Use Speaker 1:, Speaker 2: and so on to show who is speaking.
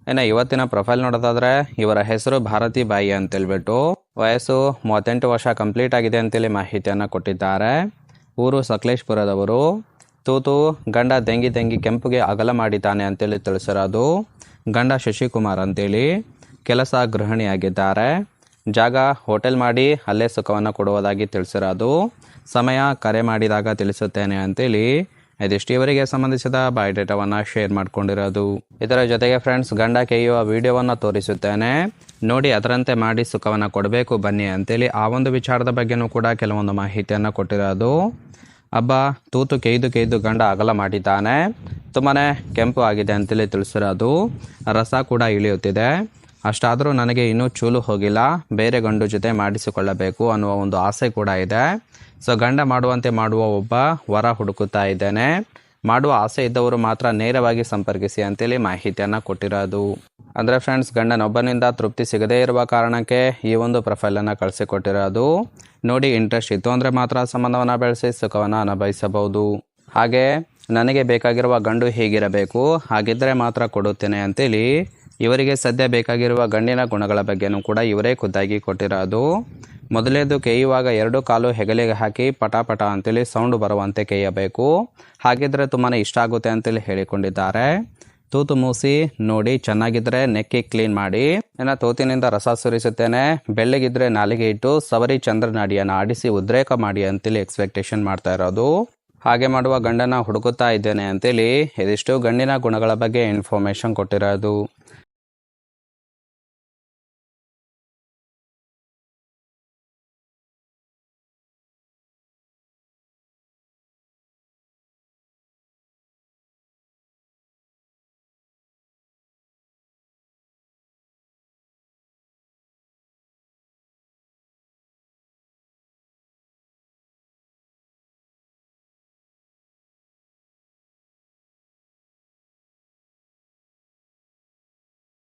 Speaker 1: ಇನ್ನು ಇವತ್ತಿನ ಪ್ರೊಫೈಲ್ ನೋಡೋದಾದ್ರೆ ಇವರ ಹೆಸರು ಭಾರತಿ ಬಾಯಿ ಅಂತೇಳ್ಬಿಟ್ಟು ವಯಸ್ಸು 38 ವರ್ಷ ಕಂಪ್ಲೀಟ್ ಆಗಿದೆ ಅಂತೇಳಿ ಮಾಹಿತಿಯನ್ನು ಕೊಟ್ಟಿದ್ದಾರೆ. ಊರು ಸಕಲೇಶ್ಪುರದವರು. ತೂತು ಗಂಡ ತೆಂಗಿ ಕೆಂಪುಗೆ ಅಗಲ ಮಾಡಿದ್ದಾನೆ ಅಂತೇಳಿ ತಿಳಿಸಿರೋದು. ಗಂಡ ಶಶಿಕುಮಾರ್ ಅಂತೇಳಿ. ಕೆಲಸ ಗೃಹಿಣಿಯಾಗಿದ್ದಾರೆ. ಜಾಗ ಹೋಟೆಲ್ ಮಾಡಿ ಅಲ್ಲೇ ಸುಖವನ್ನು ಕೊಡುವುದಾಗಿ ತಿಳಿಸಿರೋದು. ಸಮಯ ಕರೆ ಮಾಡಿದಾಗ ತಿಳಿಸುತ್ತೇನೆ ಅಂತೇಳಿ ಇದಿಷ್ಟು ಇವರಿಗೆ ಸಂಬಂಧಿಸಿದ ಬಯೋಡೇಟಾವನ್ನು ಶೇರ್ ಮಾಡ್ಕೊಂಡಿರೋದು. ಇದರ ಜೊತೆಗೆ ಫ್ರೆಂಡ್ಸ್, ಗಂಡ ಕೆಯ್ಯುವ ವಿಡಿಯೋವನ್ನು ತೋರಿಸುತ್ತೇನೆ ನೋಡಿ, ಅದರಂತೆ ಮಾಡಿ ಸುಖವನ್ನು ಕೊಡಬೇಕು ಬನ್ನಿ ಅಂತೇಳಿ ಆ ಒಂದು ವಿಚಾರದ ಬಗ್ಗೆನೂ ಕೂಡ ಕೆಲವೊಂದು ಮಾಹಿತಿಯನ್ನು ಕೊಟ್ಟಿರೋದು. ಹಬ್ಬ ತೂತು ಕೆಯ್ದು ಗಂಡ ಅಗಲ ಮಾಡಿದ್ದಾನೆ, ತುಂಬಾ ಕೆಂಪು ಆಗಿದೆ ಅಂತೇಳಿ ತಿಳಿಸಿರೋದು. ರಸ ಕೂಡ ಇಳಿಯುತ್ತಿದೆ. ಅಷ್ಟಾದರೂ ನನಗೆ ಇನ್ನೂ ಚೂಲು ಹೋಗಿಲ್ಲ, ಬೇರೆ ಗಂಡು ಜೊತೆ ಮಾಡಿಸಿಕೊಳ್ಳಬೇಕು ಅನ್ನುವ ಒಂದು ಆಸೆ ಕೂಡ ಇದೆ. ಸೊ ಗಂಡ ಮಾಡುವಂತೆ ಮಾಡುವ ಒಬ್ಬ ವರ ಹುಡುಕುತ್ತಾ ಇದ್ದೇನೆ. ಮಾಡುವ ಆಸೆ ಇದ್ದವರು ಮಾತ್ರ ನೇರವಾಗಿ ಸಂಪರ್ಕಿಸಿ ಅಂತೇಳಿ ಮಾಹಿತಿಯನ್ನು ಕೊಟ್ಟಿರೋದು. ಅಂದರೆ ಫ್ರೆಂಡ್ಸ್, ಗಂಡನೊಬ್ಬನಿಂದ ತೃಪ್ತಿ ಸಿಗದೇ ಇರುವ ಕಾರಣಕ್ಕೆ ಈ ಒಂದು ಪ್ರೊಫೈಲನ್ನು ಕಳಿಸಿಕೊಟ್ಟಿರೋದು. ನೋಡಿ, ಇಂಟ್ರೆಸ್ಟ್ ಇತ್ತು ಅಂದರೆ ಮಾತ್ರ ಸಂಬಂಧವನ್ನು ಬೆಳೆಸಿ ಸುಖವನ್ನು ಅನುಭವಿಸಬಹುದು. ಹಾಗೆ ನನಗೆ ಬೇಕಾಗಿರುವ ಗಂಡು ಹೀಗಿರಬೇಕು, ಹಾಗಿದ್ದರೆ ಮಾತ್ರ ಕೊಡುತ್ತೇನೆ ಅಂತೇಳಿ ಇವರಿಗೆ ಸದ್ಯ ಬೇಕಾಗಿರುವ ಗಂಡಿನ ಗುಣಗಳ ಬಗ್ಗೆನೂ ಕೂಡ ಇವರೇ ಖುದ್ದಾಗಿ ಕೊಟ್ಟಿರೋದು. ಮೊದಲೇದು ಕೆಯ್ಯುವಾಗ 2 ಕಾಲು ಹೆಗಲಿಗೆ ಹಾಕಿ ಪಟ ಅಂತೇಳಿ ಸೌಂಡ್ ಬರುವಂತೆ ಕೆಯ್ಯಬೇಕು, ಹಾಗಿದ್ರೆ ತುಂಬಾ ಇಷ್ಟ ಆಗುತ್ತೆ ಅಂತೇಳಿ ಹೇಳಿಕೊಂಡಿದ್ದಾರೆ. ತೂತು ಮೂಸಿ ನೋಡಿ, ಚೆನ್ನಾಗಿದ್ದರೆ ನೆಕ್ಕಿ ಕ್ಲೀನ್ ಮಾಡಿ. ಇನ್ನು ತೂತಿನಿಂದ ರಸ ಸುರಿಸುತ್ತೇನೆ, ಬೆಳ್ಳಗಿದ್ರೆ ನಾಲಿಗೆ ಇಟ್ಟು ಸವರಿ ಚಂದ್ರನಾಡಿಯನ್ನು ಆಡಿಸಿ ಉದ್ರೇಕ ಮಾಡಿ ಅಂತೇಳಿ ಎಕ್ಸ್ಪೆಕ್ಟೇಷನ್ ಮಾಡ್ತಾ ಇರೋದು. ಹಾಗೆ ಮಾಡುವ ಗಂಡನ ಹುಡುಕುತ್ತಾ ಇದ್ದೇನೆ ಅಂತೇಳಿ ಇದಿಷ್ಟು ಗಂಡಿನ ಗುಣಗಳ ಬಗ್ಗೆ ಇನ್ಫಾರ್ಮೇಷನ್ ಕೊಟ್ಟಿರೋದು.